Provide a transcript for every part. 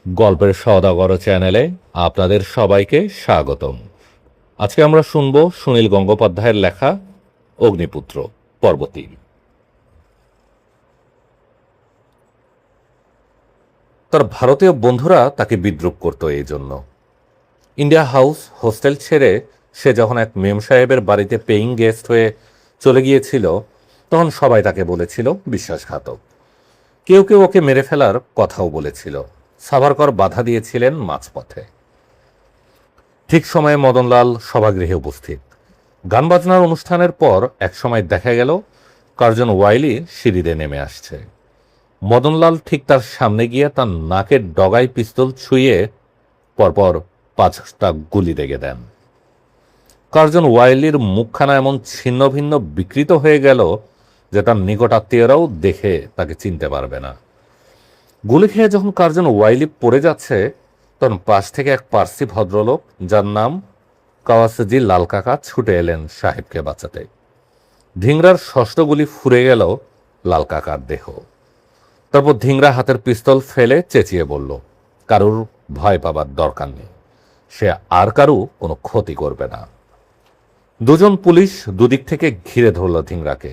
গল্পের সওদাগর চ্যানেলে আপনাদের সবাইকে স্বাগতম। আজকে আমরা শুনব সুনীল গঙ্গোপাধ্যায়ের লেখা অগ্নিপুত্র পর্ব ৩। তার ভারতীয় বন্ধুরা তাকে বিদ্রূপ করত এই জন্য। ইন্ডিয়া হাউস হোস্টেল ছেড়ে সে যখন এক মেম সাহেবের বাড়িতে পেইং গেস্ট হয়ে চলে গিয়েছিল, তখন সবাই তাকে বলেছিল বিশ্বাসঘাতক। কেউ কেউ ওকে মেরে ফেলার কথাও বলেছিল। সাভারকর বাধা দিয়েছিলেন মাঝপথে। ঠিক সময়ে মদনলাল সভাগৃহে উপস্থিত। গান বাজনার অনুষ্ঠানের পর একসময় দেখা গেল কার্জন ওয়াইলি সিঁড়িতে নেমে আসছে। মদনলাল ঠিক তার সামনে গিয়ে তার নাকের ডগায় পিস্তল ছুঁয়ে পরপর 5টা গুলি লেগে দেন। কার্জন ওয়াইলির মুখখানা এমন ছিন্ন ভিন্ন বিকৃত হয়ে গেল যে তার নিকটাত্মীয়রাও দেখে তাকে চিনতে পারবে না। গুলি খেয়ে যখন কার্জন ওয়াইলি পড়ে যাচ্ছে, তখন পাশ থেকে এক পার্সি ভদ্রলোক যার নাম কাওয়াসজি লাল কাকা ছুটে এলেন সাহেবকে বাঁচাতে। ধিংরার ষষ্ঠ গুলি ফুরে গেল লাল কাকার দেহ। তারপর ধিংরা হাতের পিস্তল ফেলে চেঁচিয়ে বলল, কারুর ভয় পাবার দরকার নেই, সে আর কারু কোনো ক্ষতি করবে না। দুজন পুলিশ দুদিক থেকে ঘিরে ধরল ধিংরাকে।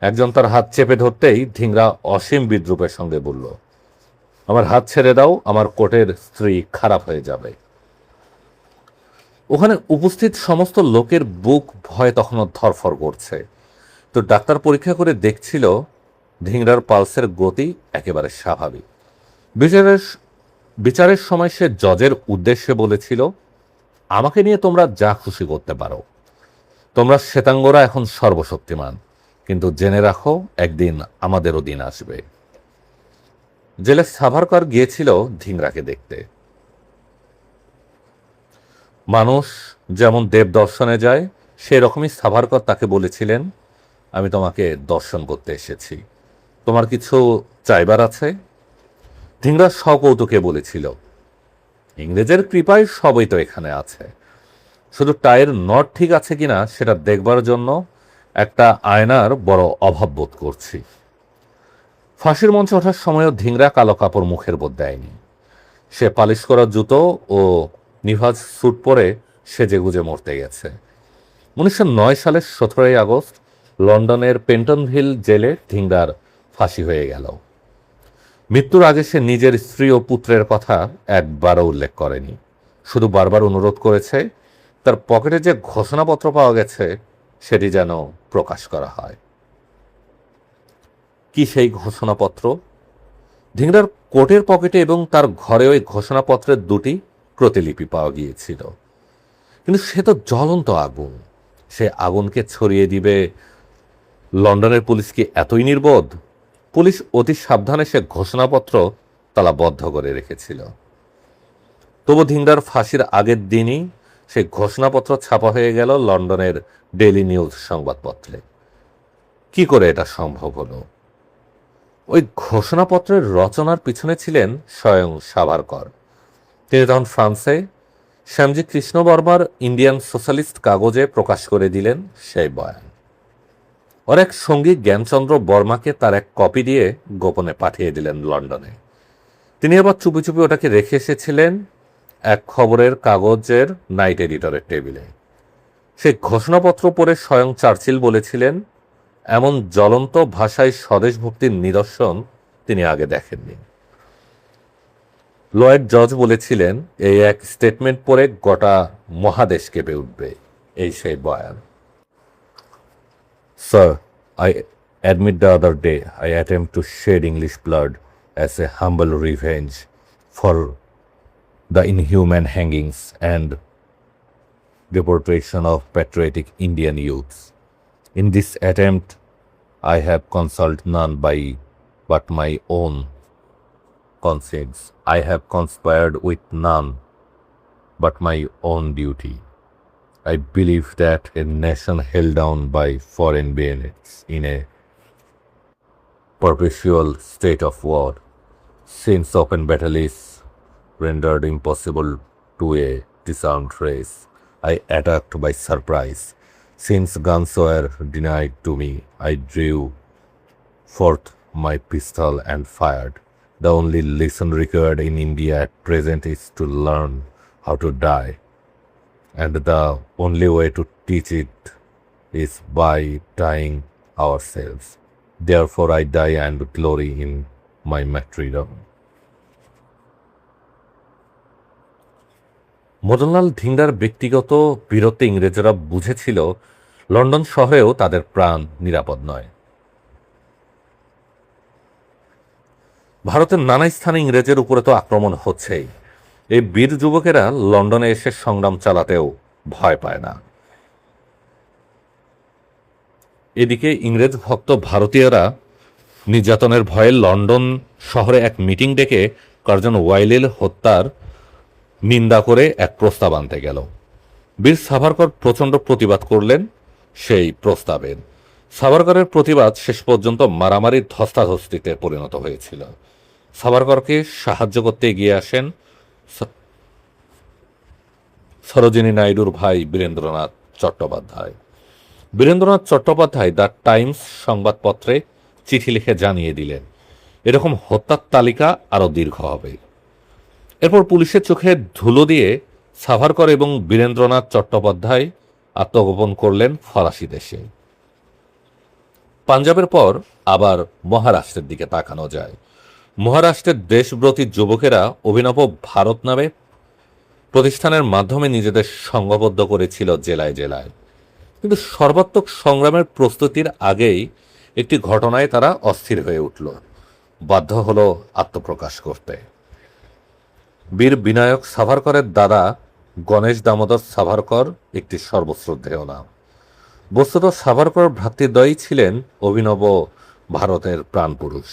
একজন তার হাত চেপে ধরতেই ধিংরা অসীম বিদ্রুপের সঙ্গে বলল, আমার হাত ছেড়ে দাও, আমার কোটের স্ত্রী খারাপ হয়ে যাবে। ওখানে উপস্থিত সমস্ত লোকের বুক ভয় তখনও ধরফর করছে। তো ডাক্তার পরীক্ষা করে দেখছিল ধিংরার পালসের গতি একেবারে স্বাভাবিক। বিচারের সময় সে জজের উদ্দেশ্যে বলেছিল, আমাকে নিয়ে তোমরা যা খুশি করতে পারো, তোমরা শ্বেতাঙ্গরা এখন সর্বশক্তিমান, কিন্তু জেনে রাখো একদিন আমাদেরও দিন আসবে। জেলে সাভারকর গিয়েছিল ধিংরাকে দেখতে। মানুষ যেমন দেব দর্শনে যায়, সেরকমই সাভারকর তাকে বলেছিলেন, আমি তোমাকে দর্শন করতে এসেছি, তোমার কিছু চাইবার আছে? ধিংরা সকৌতুকে বলেছিল, ইংরেজের কৃপায় সবই তো এখানে আছে, শুধু টায়ের নট ঠিক আছে কিনা সেটা দেখবার জন্য একটা আয়নার বড় অভাব বোধ করছি। ফাঁসির মঞ্চে ওঠার সময়ও ধিংরা কালো কাপড় মুখের বোধ দেয়নি। সে পালিশ করা জুতো ও নিভাজ স্যুট পরে সেজেগুজে মরতে গেছে। 1909 সালের 17ই আগস্ট লন্ডনের পেন্টনভিল জেলে ধিংরার ফাঁসি হয়ে গেল। মৃত্যুর আগে সে নিজের স্ত্রী ও পুত্রের কথা একবারও উল্লেখ করেনি, শুধু বারবার অনুরোধ করেছে তার পকেটে যে ঘোষণাপত্র পাওয়া গেছে সেটি যেন প্রকাশ করা হয়। কি সেই ঘোষণাপত্র? ধিংরার কোটের পকেটে এবং তার ঘরে ওই ঘোষণাপত্রের 2টি প্রতিলিপি পাওয়া গিয়েছিল। কিন্তু সে তো জ্বলন্ত আগুন, সে আগুনকে ছড়িয়ে দিবে লন্ডনের পুলিশ কি এতই নির্বোধ? পুলিশ অতি সাবধানে সে ঘোষণাপত্র তালাবদ্ধ করে রেখেছিল। তবু ধিংরার ফাঁসির আগের দিনই সেই ঘোষণাপত্র ছাপা হয়ে গেল লন্ডনের ডেইলি নিউজ সংবাদপত্রে। কি করে এটা সম্ভব হলো? ওই ঘোষণাপত্রের রচনার পিছনে ছিলেন স্বয়ং সাভারকর। তিনি তখন ফ্রান্সে শ্যামজি কৃষ্ণ বর্মার ইন্ডিয়ান সোশ্যালিস্ট কাগজে প্রকাশ করে দিলেন সেই বয়ান। ওর এক সঙ্গী জ্ঞানচন্দ্র বর্মাকে তার এক কপি দিয়ে গোপনে পাঠিয়ে দিলেন লন্ডনে। তিনি আবার চুপি চুপি ওটাকে রেখে এসেছিলেন এক খবরের কাগজের নাইট এডিটরের টেবিলে। সেই ঘোষণাপত্র পড়ে স্বয়ং চার্চিল বলেছিলেন, এমন জ্বলন্ত ভাষায় স্বদেশ ভক্তির নিদর্শন তিনি আগে দেখেননি। লয়েড জজ বলেছিলেন, এই এক স্টেটমেন্ট পড়ে গোটা মহাদেশ কেঁপে উঠবে। এই সেই বয়ান। Sir, I admit the other day I attempt to shed English blood as a humble revenge for the inhuman hangings and deportation of patriotic Indian youths. In this attempt, I have consulted none but my own conscience. I have conspired with none but my own duty. I believe that a nation held down by foreign bayonets in a perpetual state of war, since open battle is rendered impossible to a disarmed race, I attacked by surprise. Since guns were denied to me, I drew forth my pistol and fired. The only lesson required in India at present is to learn how to die, and the only way to teach it is by dying ourselves. Therefore, I die and glory in my martyrdom. Madanlal ধিংরার ব্যক্তিগত বীরত্বে ইংরেজরা বুঝেছিল London শহরেও তাদের প্রাণ নিরাপদ নয়। ভারতের নানা স্থানে ইংরেজের উপরে তো আক্রমণ হচ্ছেই, এই বীর যুবকেরা লন্ডনে এসে সংগ্রাম চালাতেও ভয় পায় না। এদিকে ইংরেজ ভক্ত ভারতীয়রা নির্যাতনের ভয়ে লন্ডন শহরে এক মিটিং ডেকে কার্জন ওয়াইলের হত্যার নিন্দা করে এক প্রস্তাব আনতে গেল। বীর সাভারকর প্রচণ্ড প্রতিবাদ করলেন সেই প্রস্তাবের। সাভারকরের প্রতিবাদ শেষ পর্যন্ত মারামারির ধস্তাধস্তিতে পরিণত হয়েছিল। সাভারকরকে সাহায্য করতে এগিয়ে আসেন সরোজিনী নাইডুর ভাই বীরেন্দ্রনাথ চট্টোপাধ্যায়। বীরেন্দ্রনাথ চট্টোপাধ্যায় দ্য টাইমস সংবাদপত্রে চিঠি লিখে জানিয়ে দিলেন এরকম হত্যার তালিকা আরও দীর্ঘ হবে। এরপর পুলিশের চোখে ধুলো দিয়ে সাভারকর এবং বীরেন্দ্রনাথ চট্টোপাধ্যায় আত্মগোপন করলেন ফরাসি দেশে। পাঞ্জাবের পর আবার মহারাষ্ট্রের দিকে তাকানো যায়। মহারাষ্ট্রের দেশব্রতী যুবকেরা অভিনব ভারত নামে প্রতিষ্ঠানের মাধ্যমে নিজেদের সংঘবদ্ধ করেছিল জেলায় জেলায়। কিন্তু সর্বাত্মক সংগ্রামের প্রস্তুতির আগেই একটি ঘটনায় তারা অস্থির হয়ে উঠল, বাধ্য হল আত্মপ্রকাশ করতে। বীর বিনায়ক সাভারকরের দাদা গণেশ দামোদর সাভারকর একটি সর্বশ্রদ্ধেয় নাম। বস্তুত সাভারকর ভ্রাতৃদ্বয়ই ছিলেন অভিনব ভারতের প্রাণপুরুষ।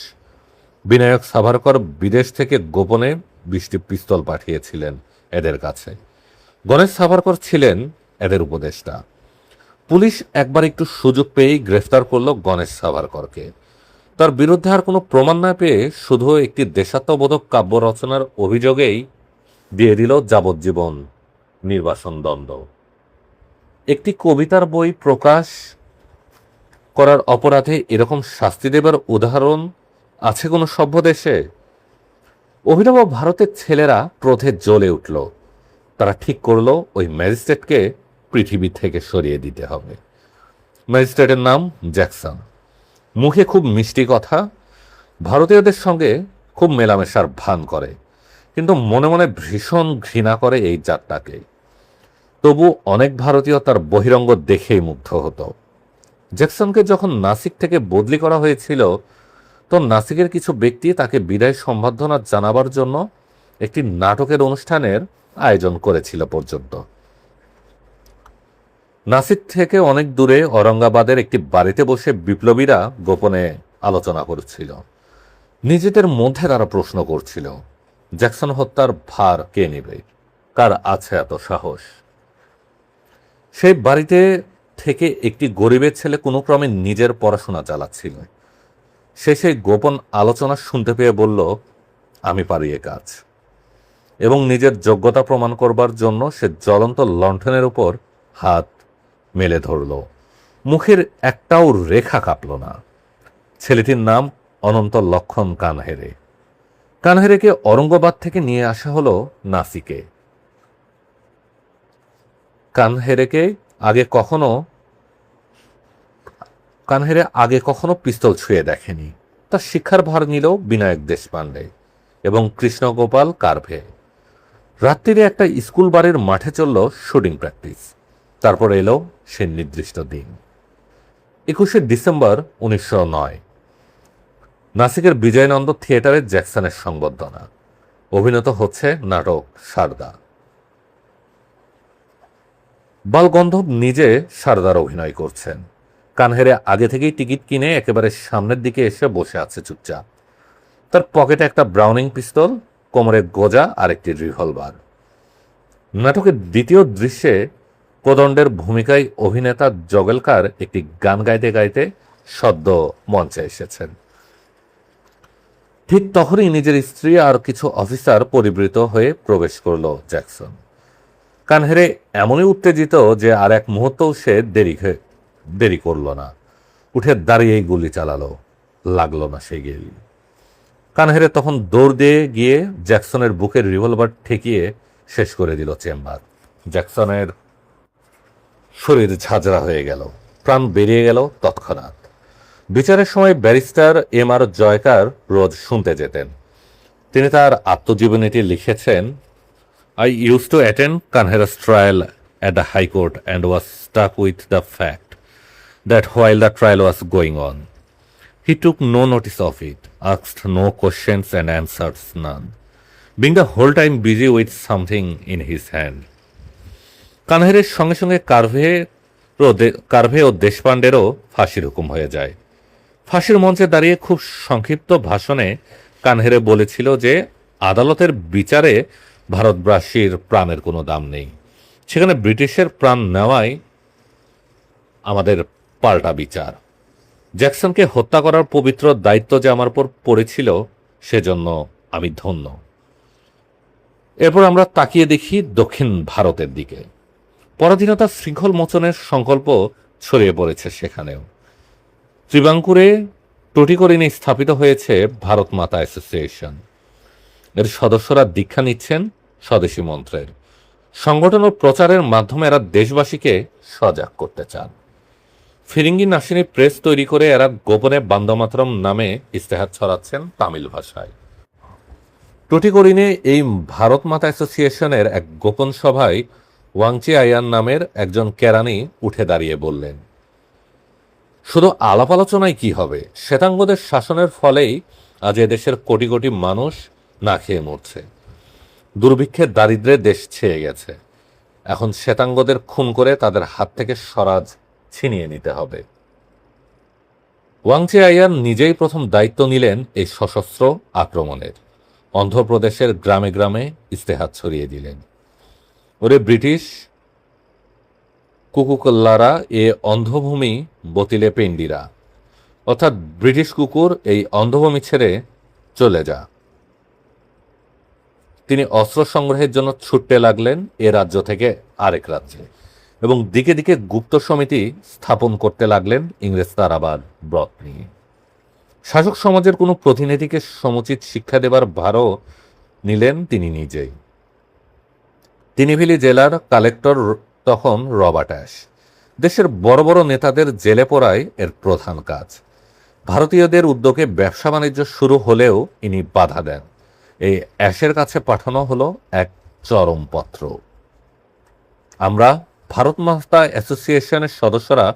বিনায়ক সাভারকর বিদেশ থেকে গোপনে 20টি পিস্তল পাঠিয়েছিলেন এদের কাছে। গণেশ সাভারকর ছিলেন এদের উপদেষ্টা। পুলিশ একবার একটু সুযোগ পেয়েই গ্রেফতার করল গণেশ সাভারকরকে। তার বিরুদ্ধে আর কোনো প্রমাণ না পেয়ে শুধু একটি দেশাত্মবোধক কাব্য রচনার অভিযোগেই দিয়ে দিল যাবজ্জীবন নির্বাসন দণ্ড। একটি কবিতার বই প্রকাশ করার অপরাধে এরকম শাস্তি দেবার উদাহরণ আছে কোনো সভ্য দেশে? অভিনব ভারতের ছেলেরা ক্রোধে জ্বলে উঠল। তারা ঠিক করল ওই ম্যাজিস্ট্রেটকে পৃথিবী থেকে সরিয়ে দিতে হবে। ম্যাজিস্ট্রেটের নাম জ্যাকসন। মুখে খুব মিষ্টি কথা, ভারতীয়দের সঙ্গে খুব মেলামেশার ভান করে, কিন্তু মনে মনে ভীষণ ঘৃণা করে এই জাতটাকে। তবু অনেক ভারতীয় তার বহিরঙ্গ দেখেই মুগ্ধ হতো। জ্যাকসনকে যখন নাসিক থেকে বদলি করা হয়েছিল, তো নাসিকের কিছু ব্যক্তি তাকে বিদায় সম্বর্ধনা জানাবার জন্য একটি নাটকের অনুষ্ঠানের আয়োজন করেছিল পর্যন্ত। নাসিক থেকে অনেক দূরে ঔরঙ্গাবাদের একটি বাড়িতে বসে বিপ্লবীরা গোপনে আলোচনা করছিল। নিজেদের মধ্যে তারা প্রশ্ন করছিল, জ্যাকসন হত্যার ভার কে নেবে, কার আছে এত সাহস? সেই বাড়িতে থেকে একটি গরিবের ছেলে কোনো ক্রমে নিজের পড়াশোনা চালাচ্ছিল। সে সেই গোপন আলোচনা শুনতে পেয়ে বলল, আমি পারি এ কাজ। এবং নিজের যোগ্যতা প্রমাণ করবার জন্য সে জ্বলন্ত লণ্ঠনের উপর হাত মেলে ধরল। মুখের একটাও রেখা কাঁপল না। ছেলেটির নাম অনন্ত লক্ষণ কানহেরে। কানহেরেকে ঔরঙ্গাবাদ থেকে নিয়ে আসা হলো নাসিকে। কানহেরে আগে কখনো পিস্তল ছুঁয়ে দেখেনি। তার শিক্ষার ভার নিল বিনায়ক দেশপাণ্ডে এবং কৃষ্ণগোপাল কার্ভে। রাত্রিরে একটা স্কুল বাড়ির মাঠে চলল শুটিং প্র্যাকটিস। তারপর এলো সে নির্দিষ্ট দিন, 21শে ডিসেম্বর 1909। নাসিকের বিজয়নন্দ থিয়েটারে জ্যাকসনের সংবর্ধনা। অভিনীত হচ্ছে নাটক সারদা। বালগন্ধব নিজে সারদার অভিনয় করছেন। কানহেরে আগে থেকেই টিকিট কিনে একেবারে সামনের দিকে এসে বসে আছে চুপচাপ। তার পকেটে একটা ব্রাউনিং পিস্তল, কোমরে গোজা আর একটি রিভলভার। নাটকের দ্বিতীয় দৃশ্যে কোদণ্ডের ভূমিকায় অভিনেতা জগলকার একটি গান গাইতে গাইতে সদ্য মঞ্চে এসেছেন। ঠিক তখনই নিজের স্ত্রী আর কিছু অফিসার পরিবৃত হয়ে প্রবেশ করল জ্যাকসন। কানহেরে এমনই উত্তেজিত যে আর এক মুহূর্তও সে দেরি করল না। উঠে দাঁড়িয়েই গুলি চালালো। লাগলো না সেই গুলি। কানহেরে তখন দৌড় দিয়ে গিয়ে জ্যাকসনের বুকের রিভলভার ঠেকিয়ে শেষ করে দিল চেম্বার। জ্যাকসনের শরীর ঝাঁঝরা হয়ে গেল, প্রাণ বেরিয়ে গেল তৎক্ষণাৎ। বিচারের সময় ব্যারিস্টার এম আর জয়কার রোজ শুনতে যেতেন। তিনি তার আত্মজীবনীটি লিখেছেন, I used to attend Kanhera's trial at the High Court and was struck with the fact that while the trial was going on, he took no notice of it, asked no questions and answered none, being the whole time busy with something in his hand. কানহেরের সঙ্গে সঙ্গে কার্ভে ও দেশপাণ্ডেরও ফাঁসির হুকুম হয়ে যায়। ফাঁসির মঞ্চে দাঁড়িয়ে খুব সংক্ষিপ্ত ভাষণে কানহেরে বলেছিল যে আদালতের বিচারে ভারতবাসীর প্রাণের কোনো দাম নেই, সেখানে ব্রিটিশের প্রাণ নেওয়াই আমাদের পাল্টা বিচার। জ্যাকসনকে হত্যা করার পবিত্র দায়িত্ব যে আমার উপর পড়েছিল সেজন্য আমি ধন্য। এরপর আমরা তাকিয়ে দেখি দক্ষিণ ভারতের দিকে। পরাধীনতার শৃঙ্খল মোচনের সংকল্প ছড়িয়ে পড়েছে সেখানেও। ত্রিবাঙ্কুরে টুটিকরিণে স্থাপিত হয়েছে ভারত মাতা অ্যাসোসিয়েশন। এর সদস্যরা দীক্ষা নিচ্ছেন স্বদেশী মন্ত্রের। সংগঠন ও প্রচারের মাধ্যমে এরা দেশবাসীকে সজাগ করতে চান। ফিরিঙ্গি নাসিনী প্রেস তৈরি করে এরা গোপনে বান্দামাতরম নামে ইস্তেহার ছড়াচ্ছেন তামিল ভাষায়। টুটিকরিণে এই ভারত মাতা অ্যাসোসিয়েশনের এক গোপন সভায় ওয়াংচি আয়ান নামের একজন কেরানি উঠে দাঁড়িয়ে বললেন, শুধু আলাপ আলোচনায় কি হবে, শ্বেতাঙ্গদের শাসনের ফলেই আজ এদেশের কোটি কোটি মানুষ না খেয়ে মরছে। দুর্ভিক্ষের দারিদ্র্যে দেশ ছেয়ে গেছে। এখন শ্বেতাঙ্গদের খুন করে তাদের হাত থেকে স্বরাজ ছিনিয়ে নিতে হবে। ওয়াংচি আয়ান নিজেই প্রথম দায়িত্ব নিলেন এই সশস্ত্র আক্রমণের। অন্ধ্রপ্রদেশের গ্রামে গ্রামে ইস্তেহার ছড়িয়ে দিলেন, ওরে ব্রিটিশ কুকুকল্লারা, এ অন্ধভূমি বতিলে পেন্ডিরা, অর্থাৎ ব্রিটিশ কুকুর এই অন্ধভূমি ছেড়ে চলে যা। তিনি অস্ত্র সংগ্রহের জন্য ছুটতে লাগলেন এ রাজ্য থেকে আরেক রাজ্যে এবং দিকে দিকে গুপ্ত সমিতি স্থাপন করতে লাগলেন ইংরেজ তারাবার ব্রত নিয়ে। শাসক সমাজের কোনো প্রতিনিধিকে সমুচিত শিক্ষা দেবার ভারও নিলেন তিনি নিজেই। তিনিভিলি জেলার কালেক্টর তখন রবার্ট অ্যাশ। দেশের বড় বড় নেতাদের জেলে পড়াই এর প্রধান কাজ। ভারতীয়দের উদ্যোগে ব্যবসা বাণিজ্য শুরু হলেও ইনি বাধা দেন। এই অ্যাশের কাছে পাঠানো হলো এক চরমপত্র। আমরা ভারত মাতা অ্যাসোসিয়েশনের সদস্যরা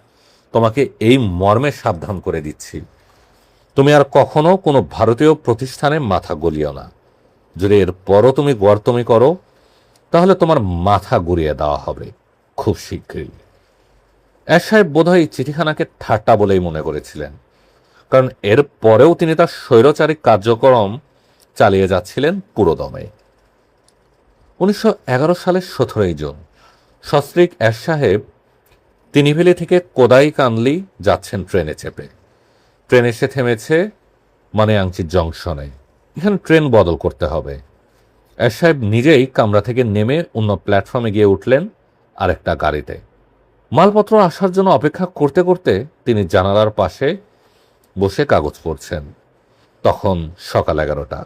তোমাকে এই মর্মে সাবধান করে দিচ্ছি, তুমি আর কখনো কোনো ভারতীয় প্রতিষ্ঠানে মাথা গলিও না। যদি এর পরও তুমি গর্তমি করো তাহলে তোমার মাথা গুড়িয়ে দেওয়া হবে খুব শীঘ্রই। অ্যাশ সাহেব বোধহয় এই চিঠিখানাকে ঠাট্টা বলেই মনে করেছিলেন, কারণ এর পরেও তিনি তার স্বৈরচারী কার্যক্রম চালিয়ে যাচ্ছিলেন পুরোদমে। 1911 সালের 17 জুন সস্ত্রীক অ্যাশ সাহেব তিনিভেলি থেকে কোদাই কানলি যাচ্ছেন ট্রেনে চেপে। ট্রেন এসে থেমেছে মানেয়াংচি জংশনে। এখানে ট্রেন বদল করতে হবে। অ্যাশ সাহেব নিজেই কামরা থেকে নেমে অন্য প্ল্যাটফর্মে গিয়ে উঠলেন আরেকটা গাড়িতে। মালপত্র আসার জন্য অপেক্ষা করতে করতে তিনি জানালার পাশে বসে কাগজ পড়ছেন। তখন সকাল 11টা।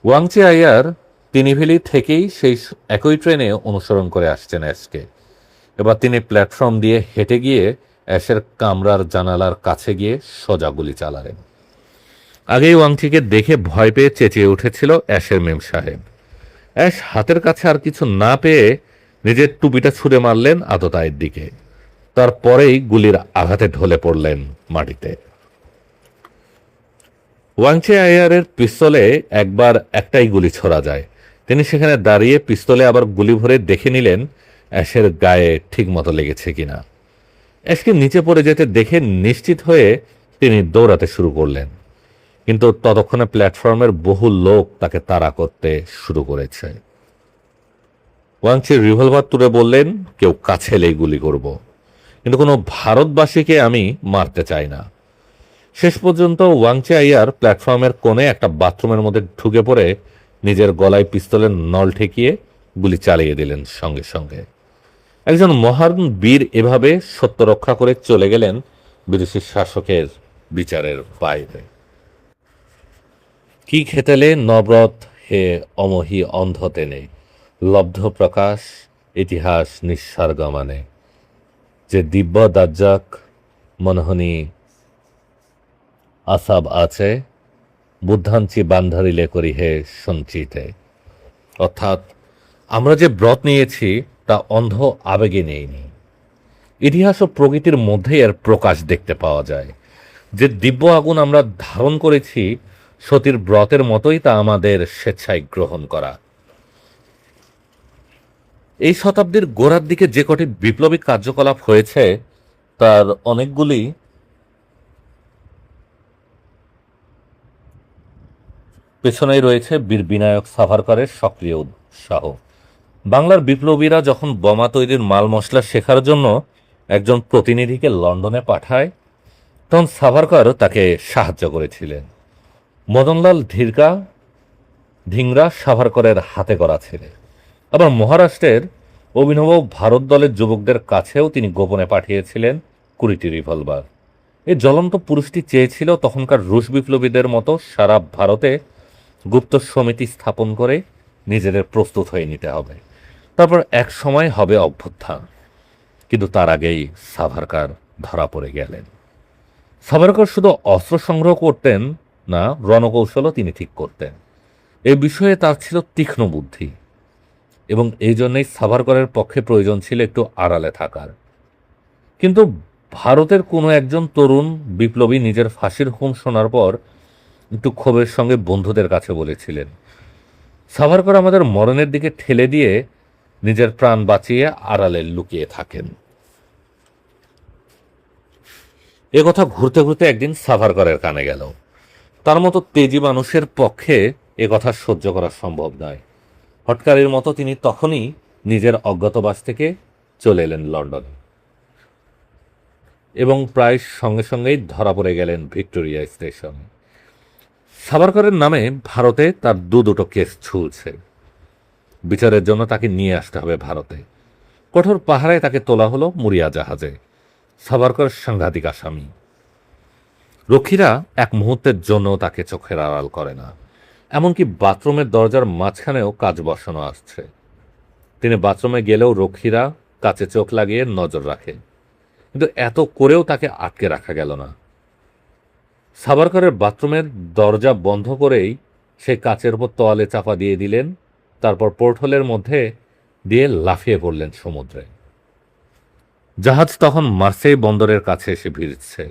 ওয়াংচি আয়ার তিনিভেলি থেকেই সেই একই ট্রেনে অনুসরণ করে আসছেন অ্যাশকে। এবার তিনি প্ল্যাটফর্ম দিয়ে হেঁটে গিয়ে অ্যাশের কামরার জানালার কাছে গিয়ে সোজা গুলি চালালেন। আগেই ওয়াংচিকে দেখে ভয় পেয়ে চেঁচিয়ে উঠেছিল অ্যাশের মেম সাহেব। অ্যাশ হাতের কাছে আর কিছু না পেয়ে নিজের টুপিটা ছুঁড়ে মারলেন আততায়ীর দিকে। তারপরেই গুলির আঘাতে ঢলে পড়লেন মাটিতে। ওয়াংচি আয়ারের পিস্তলে একবার একটাই গুলি ছোড়া যায়। তিনি সেখানে দাঁড়িয়ে পিস্তলে আবার গুলি ভরে দেখে নিলেন অ্যাশের গায়ে ঠিক মতো লেগেছে কিনা। অ্যাশকে নিচে পড়ে যেতে দেখে নিশ্চিত হয়ে তিনি দৌড়াতে শুরু করলেন, কিন্তু ততক্ষণে প্ল্যাটফর্মের বহু লোক তাকে তাড়া করতে শুরু করেছে। ওয়াংচি রিভলভার তুলে বললেন, কেউ কাছে এলেই গুলি করব, কিন্তু কোনো ভারতবাসীকে আমি মারতে চাই না। শেষ পর্যন্ত ওয়াংচি আইয়ার প্ল্যাটফর্মের কোণে একটা বাথরুমের মধ্যে ঢুকে পড়ে নিজের গলায় পিস্তলের নল ঠেকিয়ে গুলি চালিয়ে দিলেন সঙ্গে সঙ্গে। একজন মহান বীর এভাবে সত্য রক্ষা করে চলে গেলেন বিদেশি শাসকের বিচারের বাইরে। কি খেতেলে নব্রত হে অমহি অন্ধ তেনে, লব্ধ প্রকাশ ইতিহাস নিঃসর্গমানে, যে দিব্য দাজ্জাক মনহনি আসাব আছে, বুদ্ধাঞ্চি বান্ধারিলে করি হে সঞ্চিতে। অর্থাৎ আমরা যে ব্রত নিয়েছি তা অন্ধ আবেগে নেইনি, ইতিহাস ও প্রকৃতির মধ্যেই এর প্রকাশ দেখতে পাওয়া যায়। যে দিব্য আগুন আমরা ধারণ করেছি সতীর ব্রতের মতোই তা আমাদের স্বেচ্ছায় গ্রহণ করা। এই শতাব্দীর গোড়ার দিকে যে কটি বিপ্লবী কার্যকলাপ হয়েছে তার অনেকগুলি পেছনেই রয়েছে বীর বিনায়ক সাভারকরের সক্রিয় উৎসাহ। বাংলার বিপ্লবীরা যখন বোমা তৈরির মাল মশলা শেখার জন্য একজন প্রতিনিধিকে লন্ডনে পাঠায়, তখন সাভারকর তাকে সাহায্য করেছিলেন। মদনলাল ধিংরা সাভারকরের হাতে গড়া ছেলে। আবার মহারাষ্ট্রের অভিনব ভারত দলের যুবকদের কাছেও তিনি গোপনে পাঠিয়েছিলেন 20টি রিভলভার। এই জ্বলন্ত পুরুষটি চেয়েছিল তখনকার রুশ বিপ্লবীদের মতো সারা ভারতে গুপ্ত সমিতি স্থাপন করে নিজেদের প্রস্তুত হয়ে নিতে হবে, তারপর এক সময় হবে অভ্যুত্থান। কিন্তু তার আগেই সাভারকর ধরা পড়ে গেলেন। সাভারকর শুধু অস্ত্র সংগ্রহ করতেন না, রণকৌশলও তিনি ঠিক করতেন। এই বিষয়ে তার ছিল তীক্ষ্ণ বুদ্ধি, এবং এই জন্যই সাভারকরের পক্ষে প্রয়োজন ছিল একটু আড়ালে থাকার। কিন্তু ভারতের কোনো একজন তরুণ বিপ্লবী নিজের ফাঁসির হুম শোনার পর একটু ক্ষোভের সঙ্গে বন্ধুদের কাছে বলেছিলেন, সাভারকর আমাদের মরণের দিকে ঠেলে দিয়ে নিজের প্রাণ বাঁচিয়ে আড়ালে লুকিয়ে থাকেন। এ কথা ঘুরতে ঘুরতে একদিন সাভারকরের কানে গেল। তার মতো তেজি মানুষের পক্ষে এ কথা সহ্য করা সম্ভব নয়। হটকারের মতো তিনি তখনই নিজের অজ্ঞাতবাস থেকে চলে এলেন লন্ডনে, এবং প্রায় সঙ্গে সঙ্গেই ধরা পড়ে গেলেন ভিক্টোরিয়া স্টেশনে। সাভারকরের নামে ভারতে তার দুটো কেস ঝুলছে। বিচারের জন্য তাকে নিয়ে আসতে হবে ভারতে। কঠোর পাহারায় তাকে তোলা হলো মুরিয়া জাহাজে। সাভারকর সাংঘাতিক আসামি। রক্ষীরা এক মুহূর্তের জন্য তাকে চোখের আড়াল করে না, এমনকি বাথরুমের দরজার মাঝখানেও কাচ বসানো আসছে। তিনি বাথরুমে গেলেও রক্ষীরা কাচে চোখ লাগিয়ে নজর রাখে, কিন্তু এত করেও তাকে আটকে রাখা গেল না। সাভারকরের বাথরুমের দরজা বন্ধ করেই সেই কাচের উপর তোয়ালে চাপা দিয়ে দিলেন, তারপর পোর্টহোলের মধ্যে দিয়ে লাফিয়ে পড়লেন সমুদ্রে। জাহাজ তখন মার্সেই বন্দরের কাছে এসে ভিড়ছে।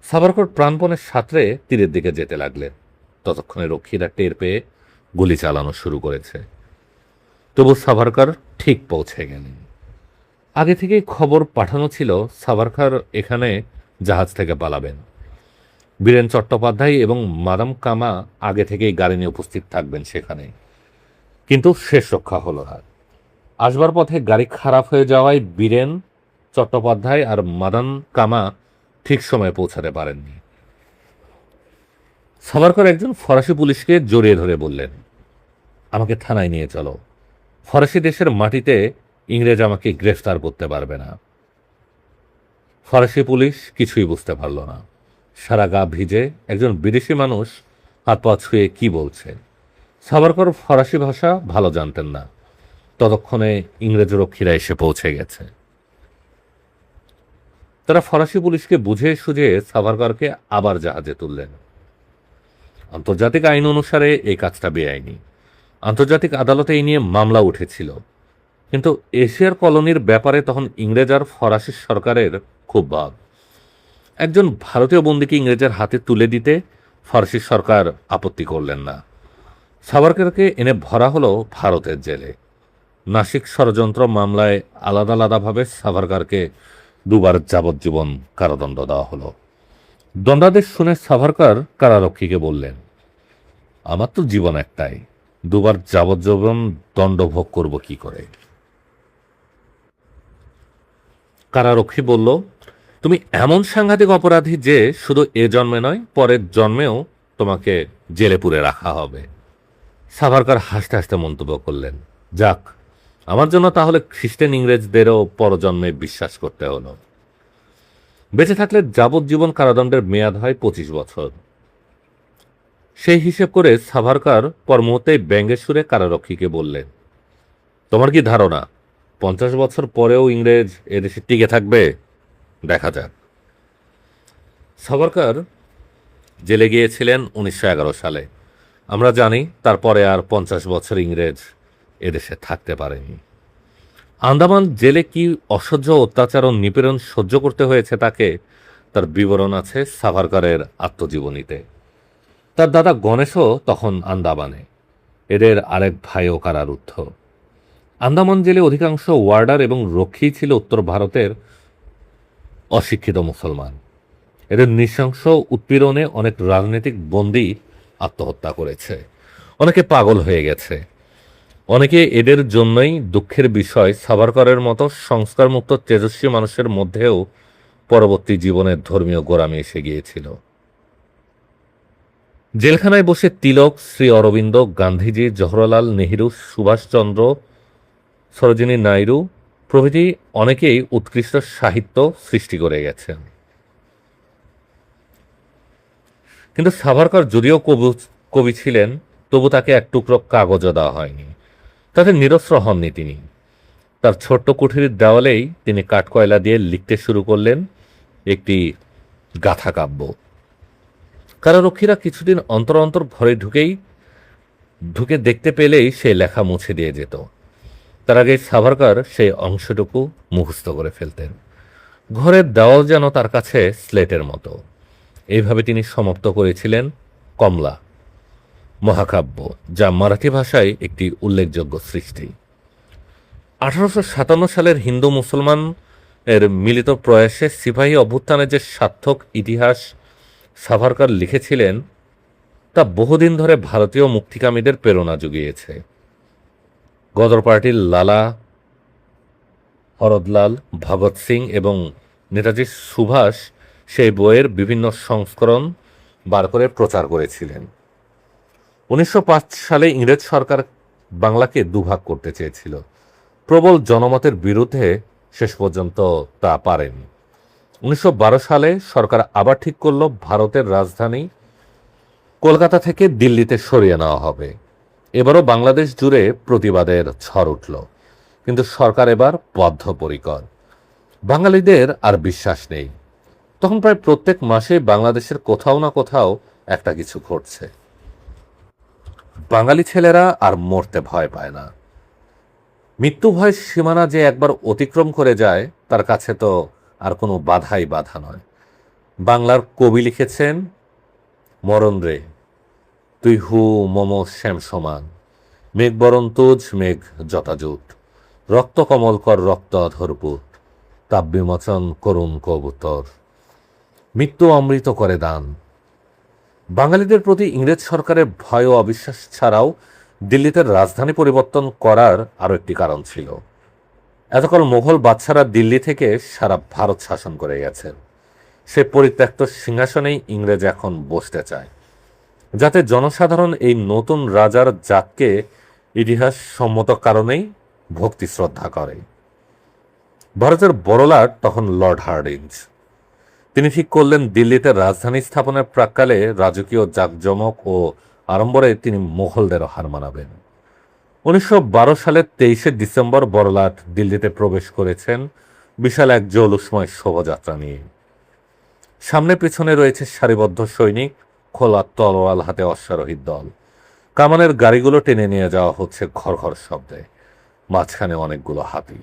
সাভারকর প্রাণপণে সাঁতরে তীরের দিকে যেতে লাগলেন। ততক্ষণে রক্ষীরা টের পেয়ে গুলি চালানো শুরু করেছে। তবু সাভারকর ঠিক পৌঁছে গেলেন। আগে থেকেই খবর পাঠানো ছিল সাভারকর এখানে জাহাজ থেকে পালাবেন। বীরেন চট্টোপাধ্যায় এবং মাদাম কামা আগে থেকেই গাড়ি নিয়ে উপস্থিত থাকবেন সেখানে। কিন্তু শেষ রক্ষা হলো না। আসবার পথে গাড়ি খারাপ হয়ে যাওয়ায় বীরেন চট্টোপাধ্যায় আর মাদাম কামা ঠিক সময়ে পৌঁছাতে পারেননি। সাভারকর একজন ফরাসি পুলিশকে জড়িয়ে ধরে বললেন, আমাকে থানায় নিয়ে চলো। ফরাসি দেশের মাটিতে ইংরেজ আমাকে গ্রেফতার করতে পারবে না। ফরাসি পুলিশ কিছুই বুঝতে পারল না। সারা গা ভিজে একজন বিদেশি মানুষ হাত পা ছুঁয়ে কি বলছে। সাভারকর ফরাসি ভাষা ভালো জানতেন না। ততক্ষণে ইংরেজ রক্ষীরা এসে পৌঁছে গেছে। তারা ফরাসি পুলিশকে বুঝে সুঝে সাভারকরকে আবার জাহাজে তুললেন। আন্তর্জাতিক আইন অনুসারে এই কাজটা বেআইনি। আন্তর্জাতিক আদালতে এই নিয়ে মামলা উঠেছিল, কিন্তু এশিয়ার কলোনির ব্যাপারে তখন ইংরেজ আর ফরাসি সরকারের খুব ভাব। একজন ভারতীয় বন্দীকে ইংরেজের হাতে তুলে দিতে ফরাসি সরকার আপত্তি করলেন না। সাভারকরকে এনে ভরা হলো ভারতের জেলে। নাসিক ষড়যন্ত্র মামলায় আলাদা আলাদাভাবে সাভারকরকে 2 বার যাবজ্জীবন কারাদণ্ড দেওয়া হলো। দণ্ডাদেশ শুনে সাভারকর কারারক্ষীকে বললেন, আমার তো জীবন একটাই, 2 বার যাবজ্জীবন দণ্ড ভোগ করব কি করে? কারারক্ষী বলল, তুমি এমন সাংঘাতিক অপরাধী যে শুধু এ জন্মে নয় পরের জন্মেও তোমাকে জেলে পুরে রাখা হবে। সাভারকর হাসতে হাসতে মন্তব্য করলেন, যাক, আমার জন্য তাহলে খ্রিস্টান ইংরেজদেরও পরজন্মে বিশ্বাস করতে হলো। বেঁচে থাকলে যাবজ্জীবন কারাদণ্ডের মেয়াদ হয় 25 বছর। সেই হিসেব করে সাভারকার পর মুহূর্তেই ব্যঙ্গের সুরে কারারক্ষীকে বললেন, তোমার কি ধারণা 50 বছর পরেও ইংরেজ এদেশে টিকে থাকবে? দেখা যাক। সাভারকার জেলে গিয়েছিলেন 1911 সালে। আমরা জানি তারপরে আর 50 বছর ইংরেজ এদেশে থাকতে পারেনি। আন্দামান জেলে কি অসহ্য অত্যাচার ও নিপীড়ন সহ্য করতে হয়েছে তাকে, তার বিবরণ আছে সাভারকারের আত্মজীবনীতে। তার দাদা গণেশও তখন আন্দামানে, এদের আরেক ভাইও কারারুদ্ধ। আন্দামান জেলে অধিকাংশ ওয়ার্ডার এবং রক্ষী ছিল উত্তর ভারতের অশিক্ষিত মুসলমান। এদের নৃশংস উৎপীড়নে অনেক রাজনৈতিক বন্দী আত্মহত্যা করেছে, অনেকে পাগল হয়ে গেছে। অনেকে এদের জন্যই দুঃখের বিষয় সাভারকরের মতো সংস্কারমুক্ত তেজস্বী মানুষের মধ্যেও পরবর্তী জীবনের ধর্মীয় গোড়ামি এসে গিয়েছিল। জেলখানায় বসে তিলক, শ্রী অরবিন্দ, গান্ধীজি, জওহরলাল নেহরু, সুভাষচন্দ্র, সরোজিনী নাইডু প্রভৃতি অনেকেই উৎকৃষ্ট সাহিত্য সৃষ্টি করে গেছেন। কিন্তু সাভারকর যদিও কবি ছিলেন, তবু তাকে এক টুকরো কাগজও দেওয়া হয়নি। তাতে নিরস্ত্র হননি তিনি। তার ছোট্ট কুঠির দেওয়ালেই তিনি কাঠকয়লা দিয়ে লিখতে শুরু করলেন একটি গাথা কাব্য। কারারক্ষীরা কিছুদিন অন্তর অন্তর ঘরে ঢুকে দেখতে পেলেই সে লেখা মুছে দিয়ে যেত। তার আগে সাভারকর সেই অংশটুকু মুখস্থ করে ফেলতেন। ঘরের দেওয়াল যেন তার কাছে স্লেটের মতো। এইভাবে তিনি সমাপ্ত করেছিলেন কমলা মহাকাব্য, যা মারাঠি ভাষায় একটি উল্লেখযোগ্য সৃষ্টি। 1857 সালের হিন্দু মুসলমান এর মিলিত প্রয়াসে সিপাহী অভ্যুত্থানের যে সার্থক ইতিহাস সাভারকর লিখেছিলেন, তা বহুদিন ধরে ভারতীয় মুক্তিকামীদের প্রেরণা জুগিয়েছে। গদর পার্টির লালা হরদলাল, ভগৎ সিং এবং নেতাজি সুভাষ সেই বইয়ের বিভিন্ন সংস্করণ বার করে প্রচার করেছিলেন। 1905 সালে ইংরেজ সরকার বাংলাকে দুভাগ করতে চেয়েছিল। প্রবল জনমতের বিরুদ্ধে শেষ পর্যন্ত তা পারেনি। 1912 সালে সরকার আবার ঠিক করল ভারতের রাজধানী কলকাতা থেকে দিল্লিতে সরিয়ে নেওয়া হবে। এবারও বাংলাদেশ জুড়ে প্রতিবাদের ঝড় উঠল, কিন্তু সরকার এবার বদ্ধপরিকর। বাঙালিদের আর বিশ্বাস নেই। তখন প্রায় প্রত্যেক মাসে বাংলাদেশের কোথাও না কোথাও একটা কিছু ঘটছে। বাঙালি ছেলেরা আর মরতে ভয় পায় না। মৃত্যু ভয় সীমানা যে একবার অতিক্রম করে যায়, তার কাছে তো আর কোনো বাধাই বাধা নয়। বাংলার কবি লিখেছেন, মরণ রে তুই হু মম শ্যাম সমান, মেঘ বরণ তুজ মেঘ যথাযুত, রক্ত কমল কর রক্ত অধরপুত, তাপ বিমোচন করুণ কবুতর, মৃত্যু অমৃত করে দান। বাঙালিদের প্রতি ইংরেজ সরকারের ভয় ও অবিশ্বাস ছাড়াও দিল্লিতে রাজধানী পরিবর্তন করার আরও একটি কারণ ছিল। এতকাল মোগল বাদশারা দিল্লি থেকে সারা ভারত শাসন করে গেছেন। সে পরিত্যক্ত সিংহাসনেই ইংরেজ এখন বসতে চায়, যাতে জনসাধারণ এই নতুন রাজার জাতকে ইতিহাস সম্মত কারণেই ভক্তি শ্রদ্ধা করে। ভারতের বড়লাট তখন লর্ড হার্ডিঞ্জ। তিনি ঠিক করলেন দিল্লিতে রাজধানী স্থাপনের প্রাক্কালে রাজকীয় জাঁকজমক ও আড়ম্বরে তিনি মোগলদেরও হার মানাবেন। 1912 সালের 23শে ডিসেম্বর বড়লাট দিল্লিতে প্রবেশ করেছেন বিশাল এক জৌলুসময় শোভাযাত্রা নিয়ে। সামনে পিছনে রয়েছে সারিবদ্ধ সৈনিক, খোলা তলোয়াল হাতে অশ্বারোহীর দল। কামানের গাড়িগুলো টেনে নিয়ে যাওয়া হচ্ছে ঘর ঘর শব্দে। মাঝখানে অনেকগুলো হাতি।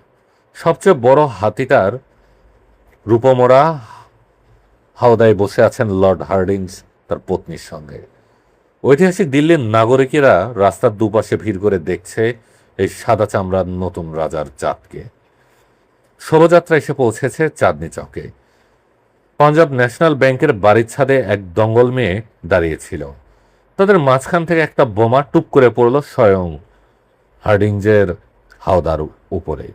সবচেয়ে বড় হাতিটার রূপমোড়া হাওদায় বসে আছেন লর্ড হার্ডিঞ্জ তার পত্নীর সঙ্গে। ঐতিহাসিক দিল্লির নাগরিকেরা রাস্তার দুপাশে ভিড় করে দেখছে এই সাদা চামড়ার নতুন রাজার জাতকে। শোভাযাত্রা এসে পৌঁছেছে চাঁদনি চকে। পাঞ্জাব ন্যাশনাল ব্যাংকের বাড়ির ছাদে এক দঙ্গল মেয়ে দাঁড়িয়েছিল। তাদের মাঝখান থেকে একটা বোমা টুপ করে পড়ল স্বয়ং হার্ডিঞ্জের হাওদার উপরে।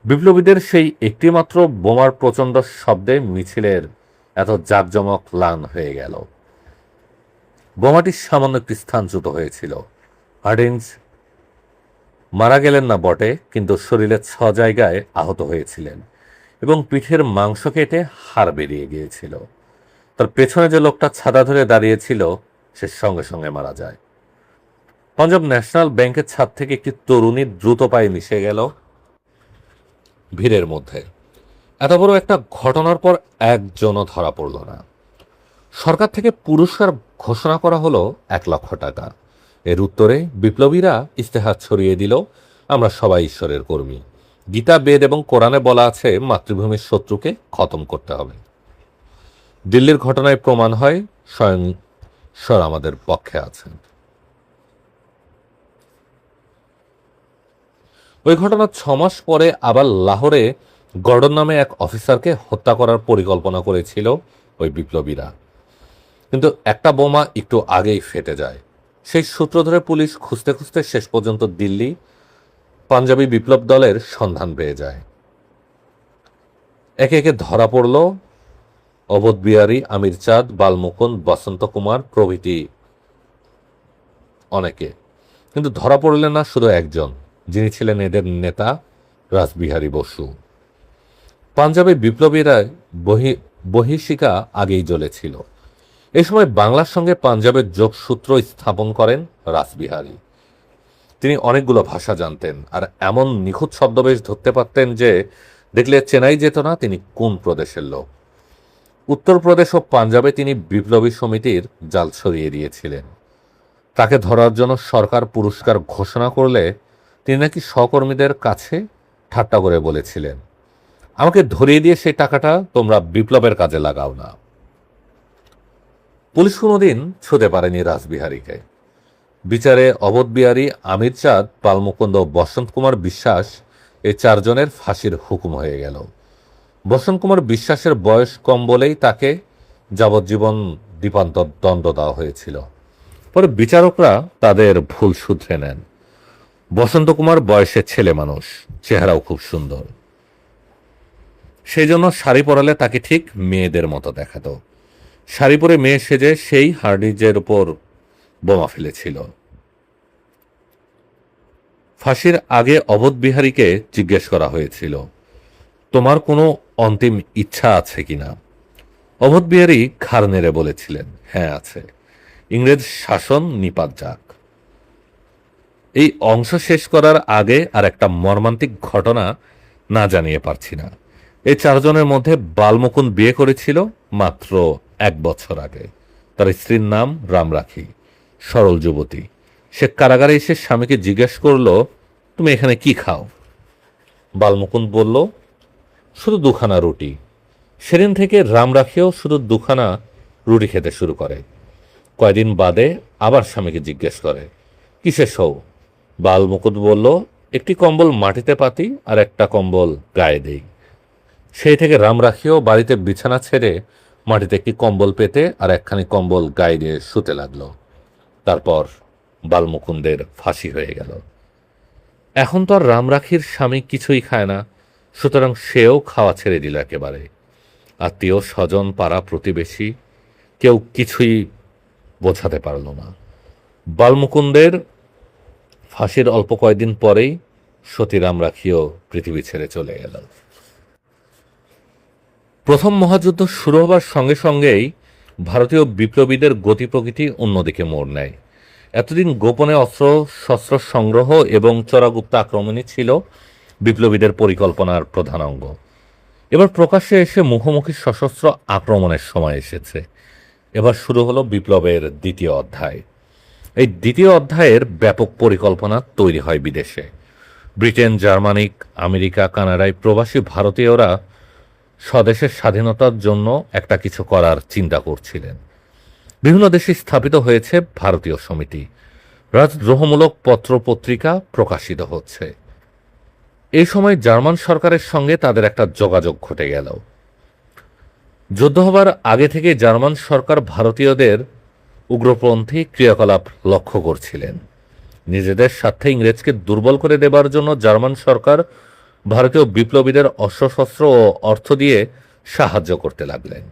বিপ্লবীদের সেই একটিমাত্র বোমার প্রচণ্ড শব্দে মিছিলের এত জাঁকজমক ম্লান হয়ে গেল। বোমাটি সামান্য একটি স্থানচ্যুত হয়েছিল। হার্ডিঞ্জ মারা গেলেন না বটে, কিন্তু শরীরের 6 জায়গায় আহত হয়েছিলেন এবং পিঠের মাংস কেটে হাড় বেরিয়ে গিয়েছিল। তার পেছনে যে লোকটা ছাতা ধরে দাঁড়িয়েছিল, সে সঙ্গে সঙ্গে মারা যায়। পাঞ্জাব ন্যাশনাল ব্যাংকের ছাদ থেকে একটি তরুণী দ্রুত পায়ে মিশে গেল ভিড়ের মধ্যে। এত বড় একটা ঘটনার পর একজনও ধরা পড়ল না। সরকার থেকে পুরস্কার ঘোষণা করা হলো 1,00,000 টাকা। এর উত্তরে বিপ্লবীরা ইস্তেহার ছড়িয়ে দিল, আমরা সবাই ঈশ্বরের কর্মী। গীতা, বেদ এবং কোরআনে বলা আছে মাতৃভূমির শত্রুকে খতম করতে হবে। দিল্লির ঘটনায় প্রমাণ হয় স্বয়ং ঈশ্বর আমাদের পক্ষে আছেন। ওই ঘটনার 6 মাস পরে আবার লাহোরে গর্ডন নামে এক অফিসারকে হত্যা করার পরিকল্পনা করেছিল ওই বিপ্লবীরা, কিন্তু একটা বোমা একটু আগেই ফেটে যায়। সেই সূত্র ধরে পুলিশ খুঁজতে খুঁজতে শেষ পর্যন্ত দিল্লি পাঞ্জাবি বিপ্লব দলের সন্ধান পেয়ে যায়। একে একে ধরা পড়ল অবোধ বিহারী, আমির চাঁদ, বালমুকুন্দ, বসন্ত কুমার প্রভৃতি অনেকে, কিন্তু ধরা পড়লেন না শুধু একজন, যিনি ছিলেন এদের নেতা রাসবিহারী বসু। পাঞ্জাবে বিপ্লবীরা বহিঃশিকা আগেই জ্বলেছিল। এই সময় বাংলার সঙ্গে পাঞ্জাবের যোগসূত্র স্থাপন করেন রাসবিহারী। তিনি অনেকগুলো ভাষা জানতেন আর এমন নিখুঁত ছদ্মবেশ ধরতে পারতেন যে দেখলে চেনাই যেত না তিনি কোন প্রদেশের লোক। উত্তরপ্রদেশ ও পাঞ্জাবে তিনি বিপ্লবী সমিতির জাল ছড়িয়ে দিয়েছিলেন। তাকে ধরার জন্য সরকার পুরস্কার ঘোষণা করলে তিনি নাকি সহকর্মীদের কাছে ঠাট্টা করে বলেছিলেন, আমাকে ধরিয়ে দিয়ে সেই টাকাটা তোমরা বিপ্লবের কাজে লাগাও না। পুলিশ কোনোদিন ছুঁতে পারেনি রাসবিহারীকে। বিচারে অবোধ বিহারী, আমির চাঁদ, বালমুকুন্দ ও বসন্ত কুমার বিশ্বাস এই 4 জনের ফাঁসির হুকুম হয়ে গেল। বসন্ত কুমার বিশ্বাসের বয়স কম বলেই তাকে যাবজ্জীবন দ্বীপান্তর দণ্ড দেওয়া হয়েছিল। পরে বিচারকরা তাদের ভুল শুধরে নেন। বসন্ত কুমার বয়সে ছেলে মানুষ, চেহারাও খুব সুন্দর, সেই জন্য শাড়ি পরালে তাকে ঠিক মেয়েদের মতো দেখাতো। শাড়ি পরে মেয়ে সেজে সেই হার্ডিজের উপর বোমা ফেলেছিল। ফাঁসির আগে অবোধ বিহারীকে জিজ্ঞেস করা হয়েছিল, তোমার কোনো অন্তিম ইচ্ছা আছে কিনা? অবোধ বিহারী ঘাড় নেড়ে বলেছিলেন, হ্যাঁ আছে, ইংরেজ শাসন নিপাত যাক। এই অংশ শেষ করার আগে আর একটা মর্মান্তিক ঘটনা না জানিয়ে পারছি না। এই 4 জনের মধ্যে বালমুকুন্দ বিয়ে করেছিল মাত্র 1 বছর আগে। তার স্ত্রীর নাম রামরাখী, সরল যুবতী। সে কারাগারে এসে স্বামীকে জিজ্ঞেস করলো, তুমি এখানে কি খাও? বালমুকুন্দ বলল, শুধু 2খানা রুটি। সেদিন থেকে রামরাখীও শুধু 2খানা রুটি খেতে শুরু করে। কয়দিন বাদে আবার স্বামীকে জিজ্ঞেস করে, কিসে শোও? বালমুকুন্দ বলল, একটি কম্বল মাটিতে পাতি আর একটা কম্বল গায়ে দেই। সেই থেকে রামরাখীও বাড়িতে বিছানা ছেড়ে মাটিতে একটি কম্বল পেতে আর একখানি কম্বল গায়ে দিয়ে শুতে লাগলো। তারপর বালমুকুন্দের ফাঁসি হয়ে গেল। এখন তো আর রামরাখীর স্বামী কিছুই খায় না, সুতরাং সেও খাওয়া ছেড়ে দিল একেবারে। আত্মীয় স্বজন, পাড়া প্রতিবেশী কেউ কিছুই বোঝাতে পারল না। বালমুকুন্দের ফাঁসির অল্প কয়েকদিন পরেই সতী রামরাখীও পৃথিবী ছেড়ে চলে গেল। প্রথম মহাযুদ্ধ শুরু হবার সঙ্গে সঙ্গেই ভারতীয় বিপ্লবীদের গতি প্রকৃতি অন্যদিকে মোড় নেয়। এতদিন গোপনে অস্ত্র শস্ত্র সংগ্রহ এবং চোরাগুপ্ত আক্রমণই ছিল বিপ্লবীদের পরিকল্পনার প্রধান অঙ্গ। এবার প্রকাশ্যে এসে মুখোমুখি সশস্ত্র আক্রমণের সময় এসেছে। এবার শুরু হলো বিপ্লবের দ্বিতীয় অধ্যায়। এই দ্বিতীয় অধ্যায়ের ব্যাপক পরিকল্পনা তৈরি হয় বিদেশে। ব্রিটেন, জার্মানি, আমেরিকা, কানাডায় প্রবাসী ভারতীয়রা স্বদেশের স্বাধীনতার জন্য একটা কিছু করার চিন্তা করছিলেন। বিভিন্ন দেশে স্থাপিত হয়েছে ভারতীয় সমিতি। রাজদ্রোহমূলক পত্র পত্রিকা প্রকাশিত হচ্ছে। এই সময় জার্মান সরকারের সঙ্গে তাদের একটা যোগাযোগ ঘটে গেল। যুদ্ধ হবার আগে থেকে জার্মান সরকার ভারতীয়দের উগ্রপন্থী ক্রিয়াকলাপ লক্ষ্য করছিলেন। নিজেদের স্বার্থে ইংরেজকে দুর্বল করে দেবার জন্য জার্মান সরকার ভারতীয় বিপ্লবীদের অস্ত্রশস্ত্র ও অর্থ দিয়ে সাহায্য করতে লাগলেন।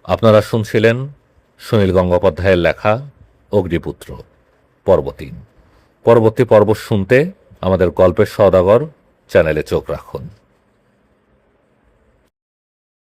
আপনারা শুনছিলেন সুনীল গঙ্গোপাধ্যায়ের লেখা অগ্নিপুত্র পর্ব 3। পরবর্তী পর্ব শুনতে আমাদের গল্পের সওদাগর চ্যানেলে চোখ রাখুন।